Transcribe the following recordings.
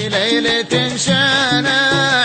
في ليلة شانا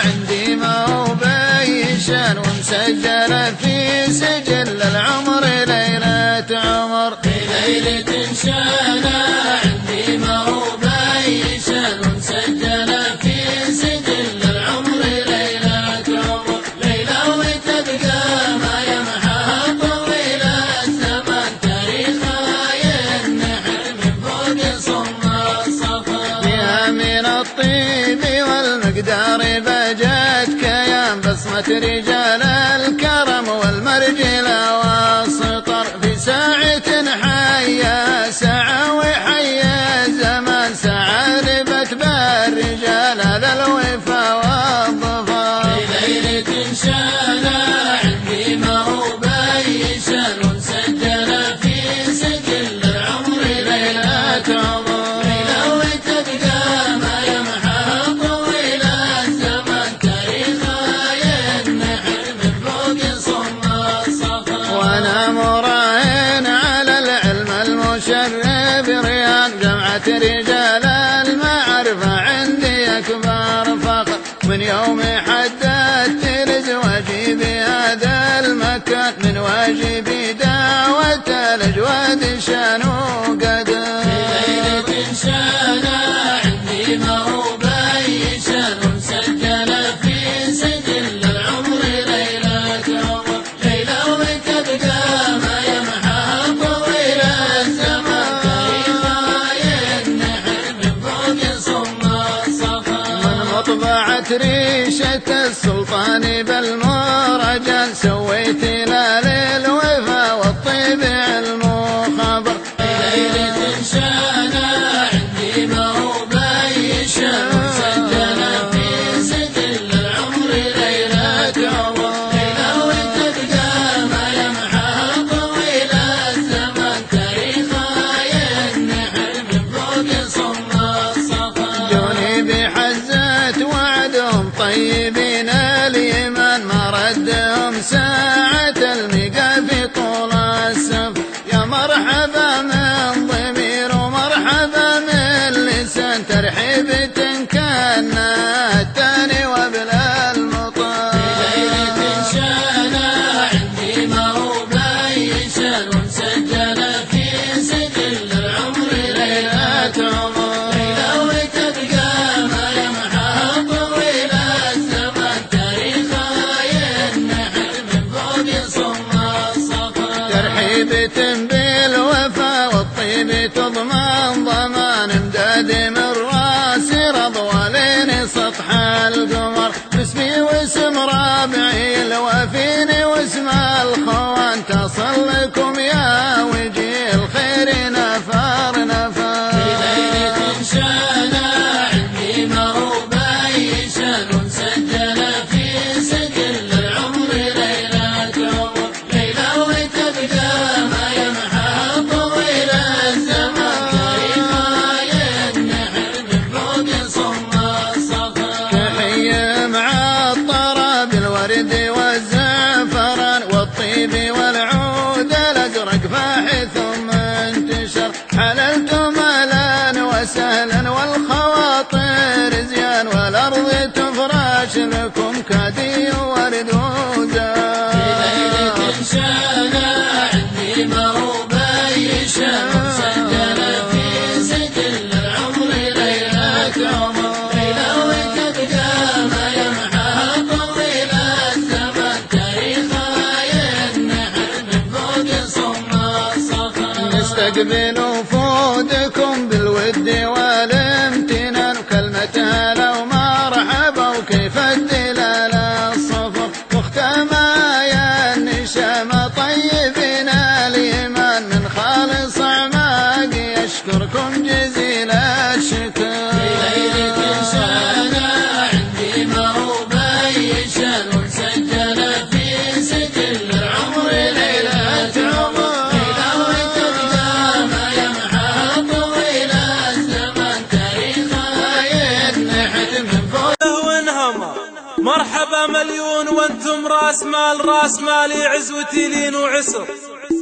عندي ما هو بيشان ومسجل في سجل العمر ليلة عمر. في ليلة شانا عندي ما هو بيشان ومسجل في سجل العمر ليلة عمر. ليلة وتبقى ما يمحى طويل الزمان تاريخها ينحت من فوق صم الصفا. فيها من الطيب والمقدار بجت كيان بصمة رجال الكرم والمرجلة والسطر. في ساعة حيا ساعة وحيا الزمان ساعة ربت بالرجال هذا الوفا والظفر. في ليلة شانا عندي ما هو بيشان ومسجل في سجل العمر ليلة عمر. ليلة وتبقى ما يمحى طويل الزمان تاريخها ينحت من فوق صم الصفا. وانا مراهن على العلم المشرب ريان جمعة رجال المعرفة عندي أكبر فخر. من يوم حددت لزواجي بهذا المكان من واجبي دعوة الأجواد شان وقدر. في ليلة شانا عندي ما هو بيشان ومسجل في سجل العمر ليلة عمر. ليلة وتبقى ما يمحى طويل الزمان تاريخها ينحت من فوق صم الصفا. من مطبعة ريشة السلطان بالمرجان سويت لا للوفا والطيب المخبر. في ليلة شانا عندي ما هو بيشان ومسجل في سجل العمر ليلة عمر. ليلة وتبقى ما يمحى طويل الزمان تاريخها ينحت من فوق صم الصفا. جوني بحزة وعدهم طيبين الإيمان ما ردهم ساعة المقا في طول السفر. يا مرحبا من ضمير ومرحبا من لسان ترحيبة كأنها التاني وبلا المطر. في ليلة شانا عندي ما هو بيشان ومسجل في سجل العمر ليلة عمر. ليلة وتبقى ما يمحى طويل الزمان تاريخها ينحت من فوق صم الصفا. ترحيبة بالوفا والطيب تضمن ضمان امداد من راسي رضوالين سطح القمر. باسمي واسم رابعي الوفين واسم الخوان تصل لكم يا وجه الخير نفر نفر. في ليلة شانا عندي ما هو بيشان ومسجل في سجل العمر ليلة عمر. ليلة وتبقى ما يمحى طويل الزمان تاريخها ينحت من فوق صم الصفا. تحية معطرة بالورد والزعفران والطيب والعود الأزرق فاح ثم انتشر. حللتم أهلا وسهلا والخواطر زيان والأرض تفرش لكم كادي ورد وزان. في ليلة شانا عندي ما هو بيشان ومسجل في سجل العمر ليلة عمر. ليلة وتبقى ما يمحى طويل الزمان تاريخها ينحت من فوق صم الصفا. نستقبل وفودكم بالود والامتنان وكلمة هلا ومرحبا وكيف الدلالة الصفر. واختما يا النشام طيبين الإيمان من خالص أعماقي أشكركم جزيل الشكر. في ليلة شانا عندي ما هو بيشان ومسجل في سجل العمر ليلة عمر. ليلة وتبقى ما يمحى طويل الزمان تاريخها ينحت من فوق. وانهمر مرحبا مليون وانتم راس مالي عزوتي لين وعسر.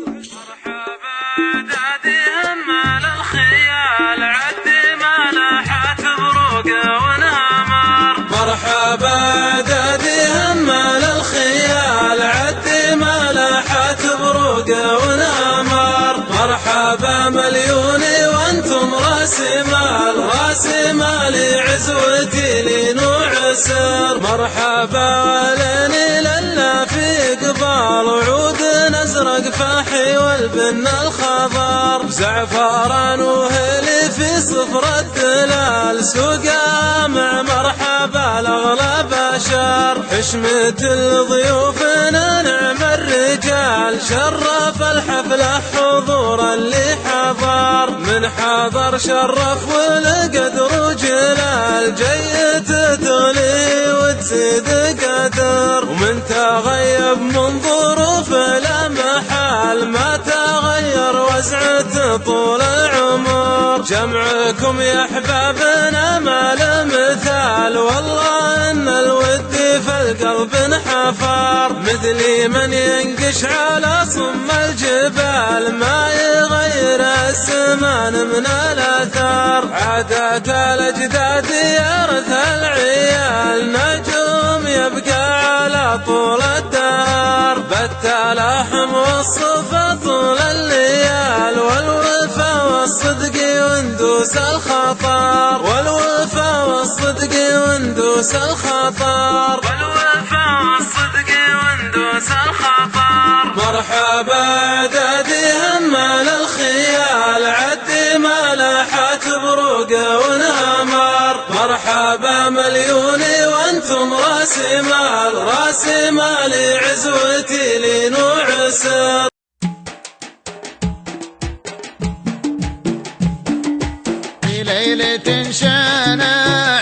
مرحبا دادي همال الخيال عدي ما لاحت بروقه مرحبا دادي همال الخيال عدي ما لاحت بروقه ونمر، مرحبا مليوني وانتم راسي مالي عزوتي لين وعسر، مرحبا وليني للا في قبال عود ازرق فاحي والبن الخضر، زعفران وهلي في صفر الدلال سوقا مع مرحبا الاغلى بشر، حشمة الضيوفنا نعم الرجال شرف الحفله حضور اللي حضر، من حضر شرف ولقد رجلال جيت تولي وتزيد قدر، ومن تغيب من ظروف المحال ما تغير وزعته طول العمر، جمعكم يا احبابنا ما له مثال والله ان الود في القلب انحفر، مثلي من ينقش على صم الجبال ما يغير الزمان من الاثار، عادات الاجداد يرث العيال نجوم يبقى على طول الدهر، بالتلاحم والصفا طول الليال والوفا والصدق وندوس الخطر، والوفا والصدق وندوس الخطر، والوفا والصدق وندوس الخطر، مرحبا دادي همال الخيال عدي ما لاحت بروقه ونمر، مرحبا مليوني وانتم راسي مالي عزوتي لين وعسر. في ليلة شانا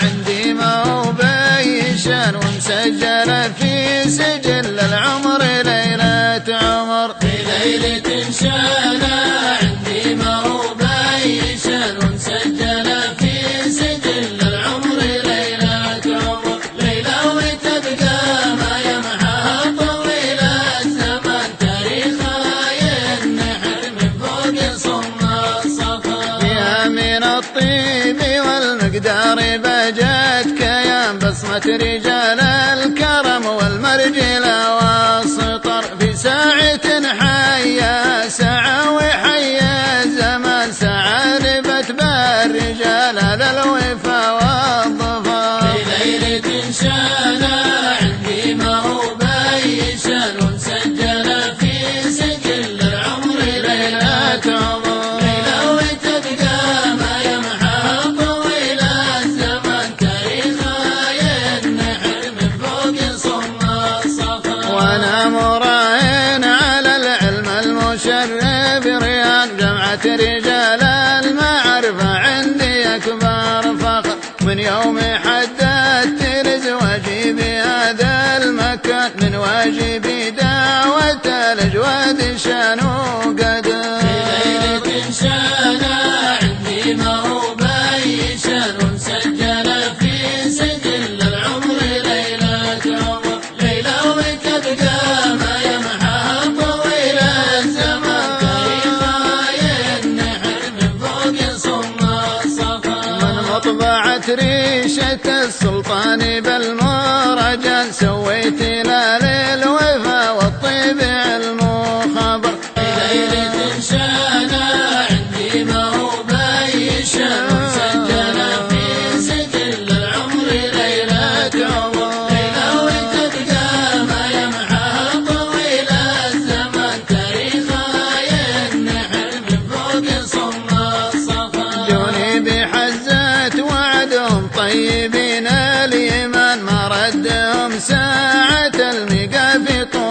عندي موبيشان ومسجلة في سجل العمر ليلة عمر، في ليلة شانا عندي موبيشان ومسجلة في سجل العمر ليلة عمر، ليلة وتبقى ما يمحى طويل الزمان تاريخها ينحت من فوق صم الصفا، فيها من الطيب والمقدار بجت كيان بصمة رجال الكرم والمرجلة والسطر، في ساعة حيا ساعة وحيا الزمان ساعة ربت بالرجال على الوفا والظفر، في ليلة شانا عندي موبيشان ومسجلة في سجل العمر ليلة عمر، ليلة وتبقى ما يمحى طويل الزمان تاريخها ينحت من فوق صم الصفا، وانا مراهن على العلم المشرف رياض جمعة رجال المعرفة عندي اكبر فخر، من يوم حددت لزواجي بهذا المكان من واجبي دعوة الاجواد شان وقدر، في ليلة شانا عندي موبيشان ومسجلة في سجل العمر ليلة عمر، ليلة وتبقى ما يمحى طويل الزمان تاريخها ينحت من فوق صم الصفا، من مطبعة ريشة السلطان بالمرجان سويت لا للوفا والطيب المخبر، في ليلة شانا عندي موبيشان ومسجلة في سجل العمر ليلة عمر، ليلة وتبقى ما يمحى طويل الزمان تاريخها ينحت من فوق صم الصفا، جوني بحزة وعدهم طيبين الإيمان ما ردهم ساعة المقا في طول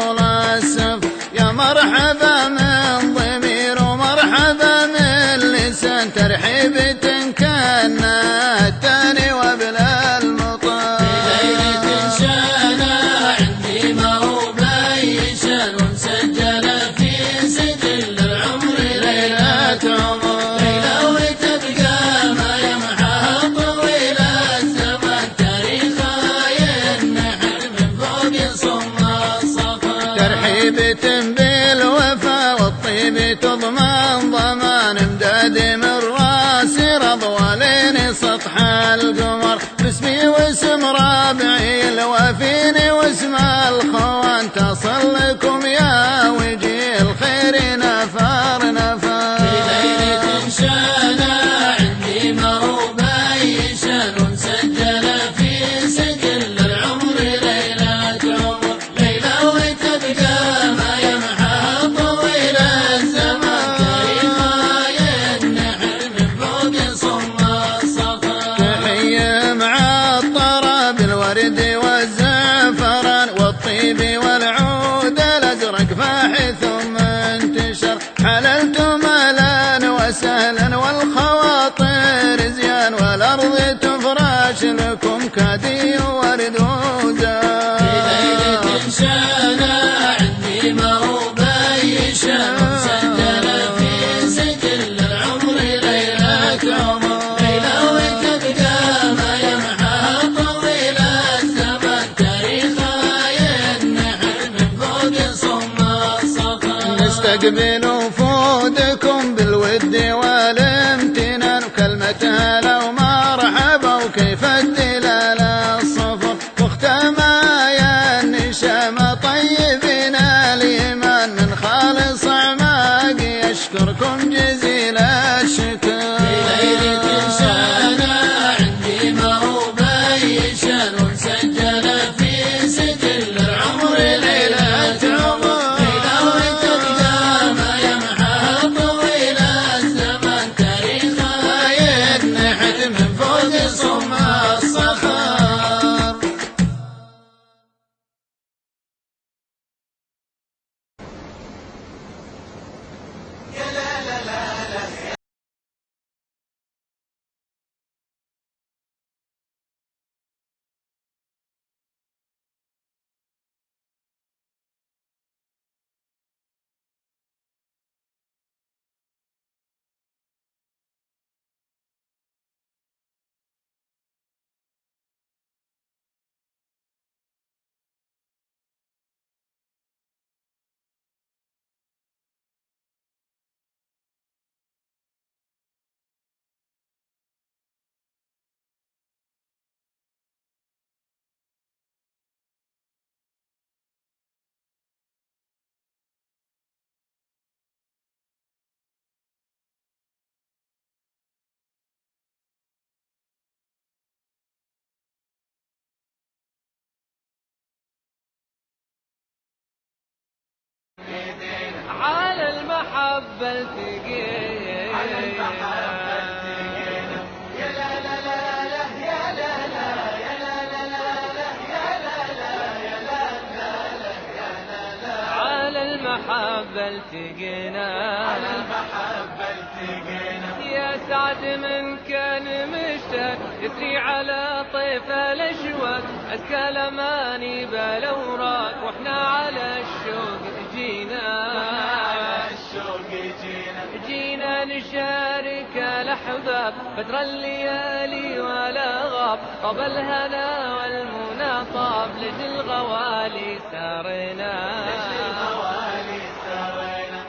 باسمي واسم ربعي الوافيني واسم الخوان تصل لكم يا وجيه الخير نفر نفر. في ليلة شانا عندي موباي شان سجل في سجل العمر ليلة عمر، ليلة وتبقى ما يمحى طويل الزمان، تاريخها ينحر من فوق صم الصخر. تحية معطرة بالورد والزعفران والطيب والعود الأزرق فاح ثم انتشر، حللتم أهلا وسهلا والخواطر زيان، والأرض تفرش لكم كادي ورد وزان. في ليلة شانا عندي موباي شان سجل في سجل العمر ليلة عمر، ليلة وتبقى ما يمحى طويل الزمان، تاريخها ينحر من فوق صم الصخر. نستقبل وفودكم بالود والامتنان، وكلمة هلا ومرحبا وكيف الدلالة الصفر، واختما يا النشام طيبين الإيمان، من خالص أعماق يشكركم جزيل الشكر. في ليلة شانا عندي موباي شان سجل في سجل العمر ليلة عمر، ليلة وتبقى ما يمحى طويل الزمان، تاريخها ينحت من فوق صم الصخر. على المحبة التقينا، على المحبة التقينا، يا لا لا لا لا يا لا لا يا لا لا لا يا لا لا يا لا لا يا لا لا. على المحبة التقينا، على المحبة التقينا، يا سعد من كان مشتاق يسري على طيف الاشواق، ازكى الاماني بالاوراق واحنا على الشوق جينا، جينا نشارك الأحباب بدر الليالي ولا غاب، طاب الهنا والمنى طاب لجل الغوالي سارنا،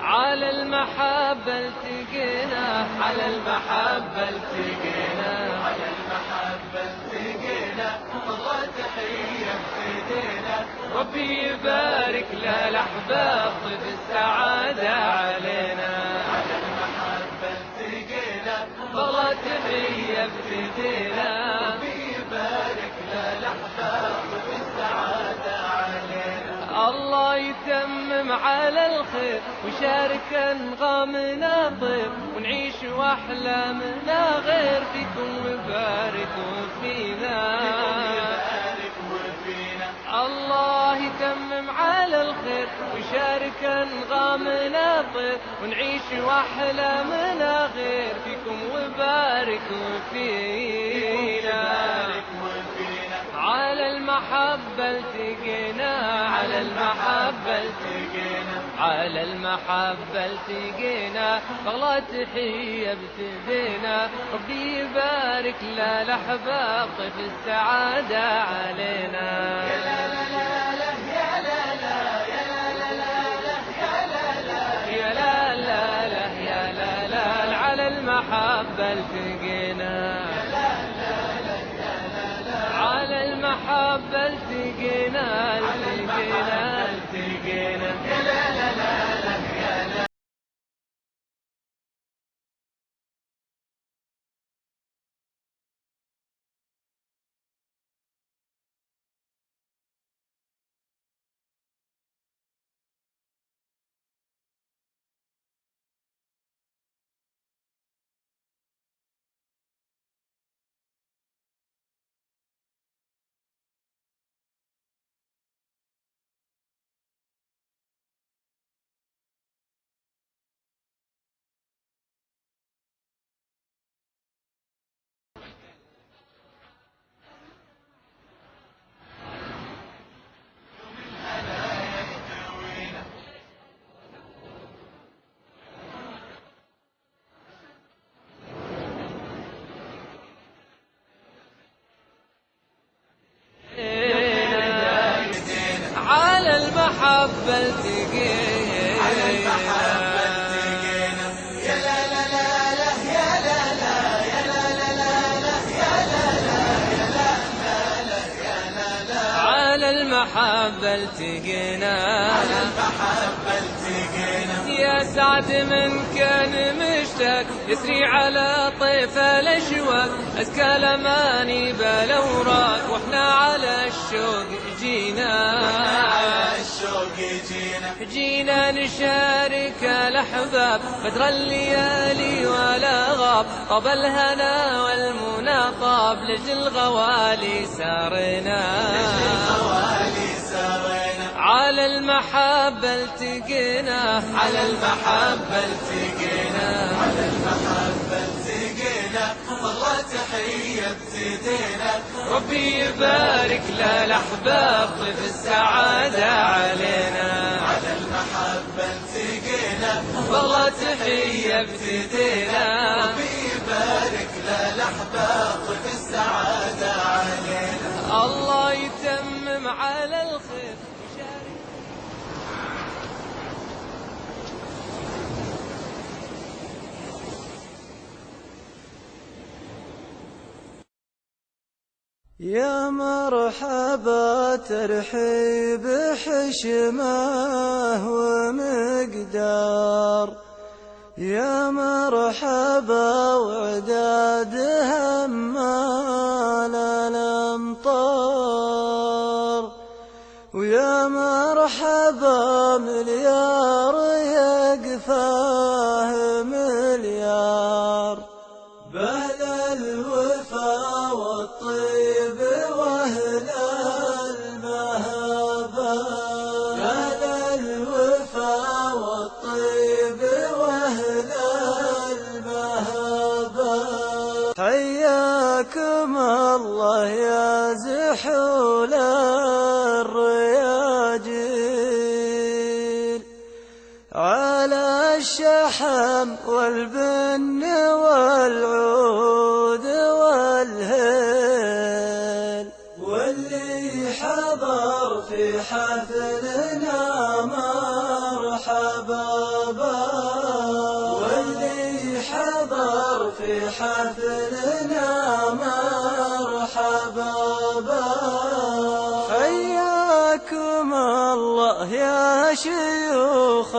على المحبة التقينا، على المحبة التقينا، على المحبة التقينا، والله تحية بإيدينا، ربي يبارك للأحباب طيب السعادة علينا، على المحبة التقينا، والله تحية بإيدينا، ربي يبارك للأحباب طيب السعادة علينا. الله يتمم على الخير ويشارك انغامنا طيب، ونعيش واحلامنا غير فيكم وباركوا فينا، الله يتمم على الخير ويشارك انغامنا طيب، ونعيش واحلامنا غير فيكم وباركوا فينا، على المحبة التقينا، على المحبة التقينا، على المحبة التقينا، والله تحية بتدينا، ربي يبارك للأحباب طيف السعادة علينا. يا لا لا لا لا يا لا لا يا لا لا لا يا لا لا يا لا لا لا يا لا لا على المحبة التقينا، يا لا لا لا يا لا لا المحبة التقينا التقينا التقينا يا لا لا لا لا يا لا. على المحبة التقينا على المحبة التقينا يا لا لا لا لا يا لا لا يا لا لا لا لا يا لا لا يا لا لا يا لا لا. على المحبة التقينا على المحبة التقينا يا سعد من كان مشتاق يسري على طيف الاشواق ازكى الاماني بالاوراق واحنا على الشوق جينا نشارك الأحباب بدر الليالي ولا غاب طاب الهنا والمنى طاب لجل غوالي سارنا على المحبة التقينا على المحبة التقينا على المحبة التقينا والله تحية ابتدينا ربي يبارك للأحباب طيف السعادة علينا على المحبة التقينا والله تحية ابتدينا ربي يبارك للأحباب طيف السعادة علينا الله يتمم على الخير. يا مرحبا ترحيب حشمه ومقدار يا مرحبا وعداد همال الامطار ويا مرحبا مليار يقفاه مليار بهل الوفا والطيب واهل المهابة بهل الوفا والطيب واهل المهابة حياكم الله يا زحول الرياجيل على الشحم والبن والعود والهيل واللي حضر في حفلنا مرحبا واللي حضر في حفلنا مرحبا حياكم الله يا شيوخ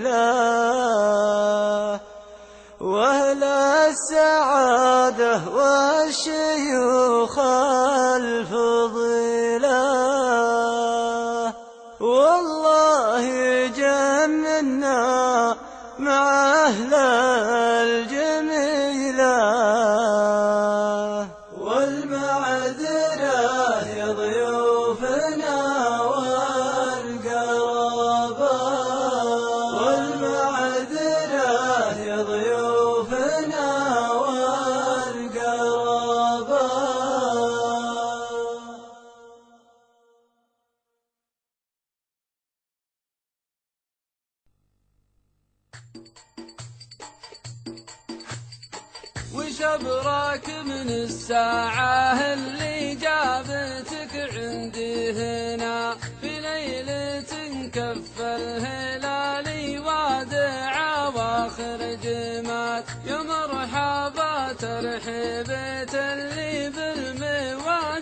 القبيلة وأهل السعادة والشيوخ الفضيلة والله جمعنا مع أهل الجميلة والمعذرة يا ضيوفنا والقرابة والمعذرة يا ضيوفنا والقرابة. وش أبراك من الساعة اللي جابتك عندي هنا في ليلة كف الهلال وادع واخر جمال يا مرحبا ترحيبة اللي بالموالي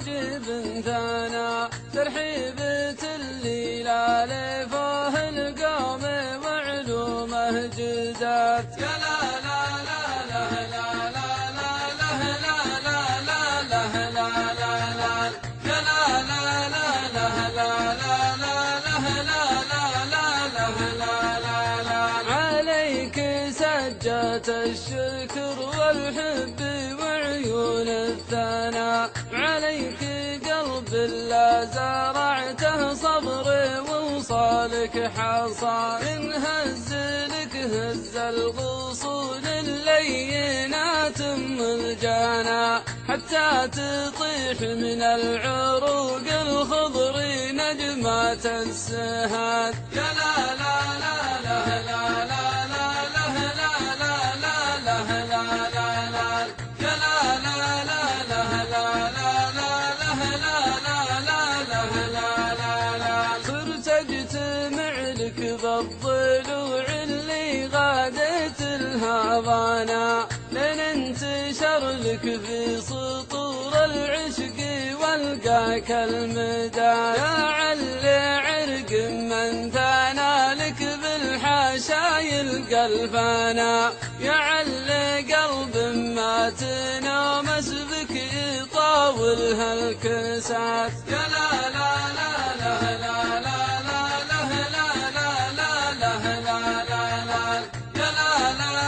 ثنا ترحيبة الليلة لفوه القوم وعلومه جزات. يا لا لا لا لا لا لا لا لا لا لا لا لا لا يا لا لا لا لا لا لا لا عليك سجت الشكر والحب وعيون الثناء، عليك قلب لا زرعته صبر ووصالك حصى، إن هزلك هز الغصون اللينات ام الجانا، حتى تطيح من العروق الخضر نجمات السهاد. يا لا لا لا لا لا لا لا لا لا لا لا لا يا لا لا لا لا لا لا صرت اجتمع لك بالضلوع اللي غادت الهضانا، لن انتشر لك في سطور العشق والقاك المدى. يا علي عرق من ثنى لك بالحاشا يلقى الفانا، يا علي قلب ما تنامس بك يطاول هالكسات. يا لا لا لا لا لا لا لا لا لا لا لا لا يا لا لا لا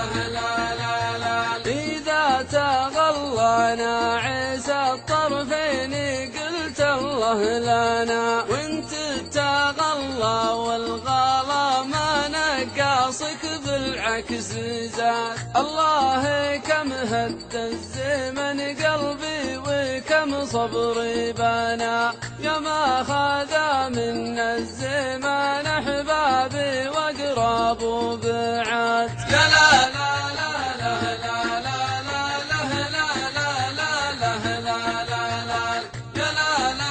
لا لا لا إذا تغلى عيسى الطرفين قلت الله لنا، وانت تغلى والغلا ما نقاصك بالعكس زاد. الله كم هد الزمن قلبي وكم صبري بنا، يا ما خذ من الزمان احبابي واقرب وبعاد. يا لا لا لا لا لا لا لا لا لا لا لا يا لا لا لا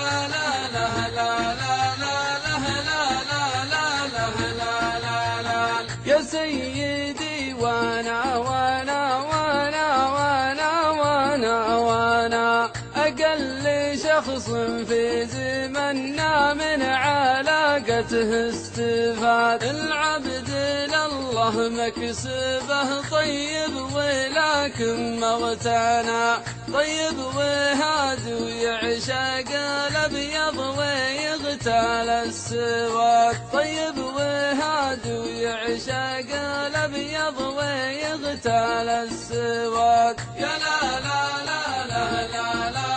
لا لا لا يا سيدي وانا وانا وانا وانا وانا وانا أقل شخص في زمننا من علاقته استفاد. العبد لله مكسبه طيب ولكن مغتنى، طيب وهاد ويعشق الأبيض ويغتال السواد، طيب وهاد ويعشق الأبيض ويغتال السواد. يا لا لا لا لا لا لا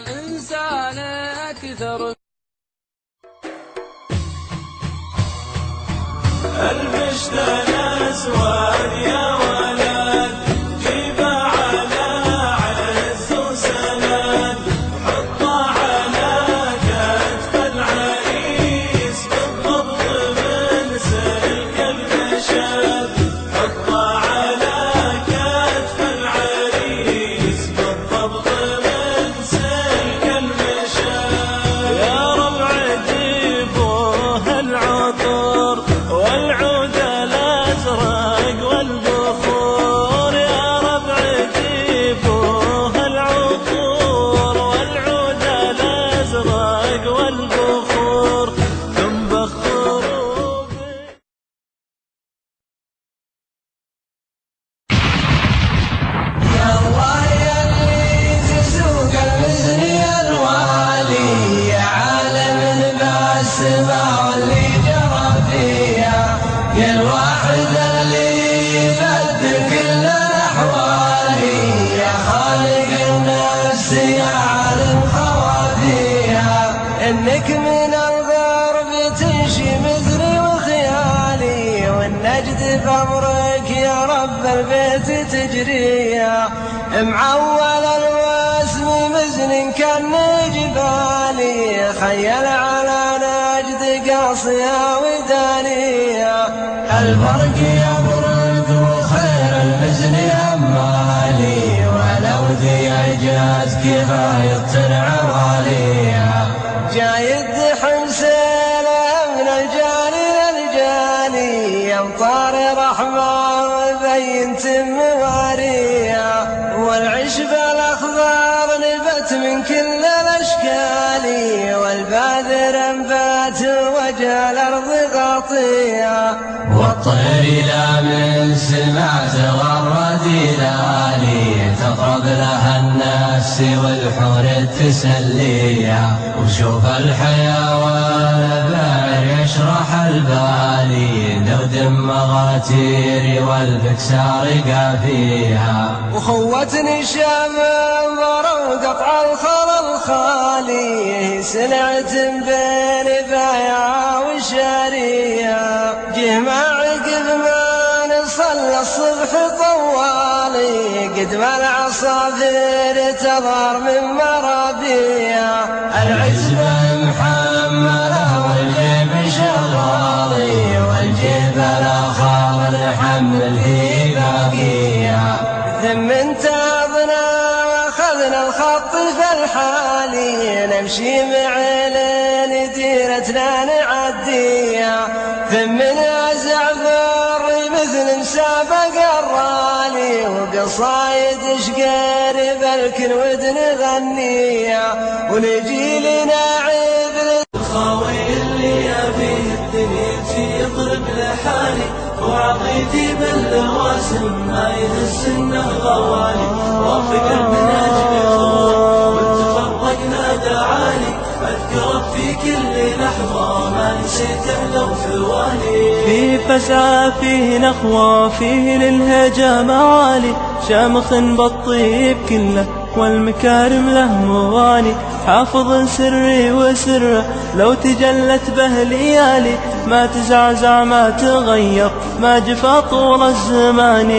إنسان أكثر المشتنى أسود يا ولد، جيبه على عز وسند، حطه على كتف العريس بالضبط من سلك المشد، حطه على كتف العريس بالضبط من سلك المشد. يا ربع جيبوه العطر والعود الأزرق والبخور، يا ربع جيبوه العطور والعود الأزرق والبخور، ثم بخروا يا الله يلي تسوق المزني الوالي، يا عالم بالسماء واللي جرى فيها، يا الواحد اللي يبدل كل الأحوال، يا خالق النفس يا عالم خوافيها، إنك من الغرب تمشي مثلي وخيالي، والنجد بأمرك يا رب البيت تجريها، معول الوسم مزن كالنجبالي، خيل على نجد قاصية ودانية، البرق يبرق وخير المزن أمالي، ولو ذي إعجاز كفاية عواليها، جايد حمسين من الجاني للجاني أمطار رحمة وبينت مواريها والعشب الأخضر نبت من كل الأشكال والباذر انبات وجه الأرض غطيها والطير لا من سمع تغرد لالي تطرب لها النفس والحور التسلية وشوف الحيوان بعر يشرح البالي دود مغاتير والبكسار قافيها وخوتني شام ضرب قطع الخل الخالي سلعة بين بايع وشاريها جه ما عقب ما نصلى الصبح طوالي قد ما العصافير تظهر من مرابيها العزبة محملة والجيب شغالي والجيب الآخر نحمل في باقيها ثم انتظرنا واخذنا الخط في الحالي نمشي معلن ديرتنا نعديها ثم نازع فري مثل مسابق الرالي وقصايد شقير بالكن ودن غنيها ونجي لناعب الخاوي اللي فيه الدنيا يضرب لحالي وعطيتي باللواسم ما يهزنا الغوالي وافق من اجل خور وتفرقنا دعالي اذكرك في كل لحظه ما نسيت لو ثواني في فسعه فيه نخوه فيه للهجا معالي شامخ بالطيب كله والمكارم له مواني حافظ سري وسره لو تجلت به ليالي ما تزعزع ما تغير ما جفا طول الزمان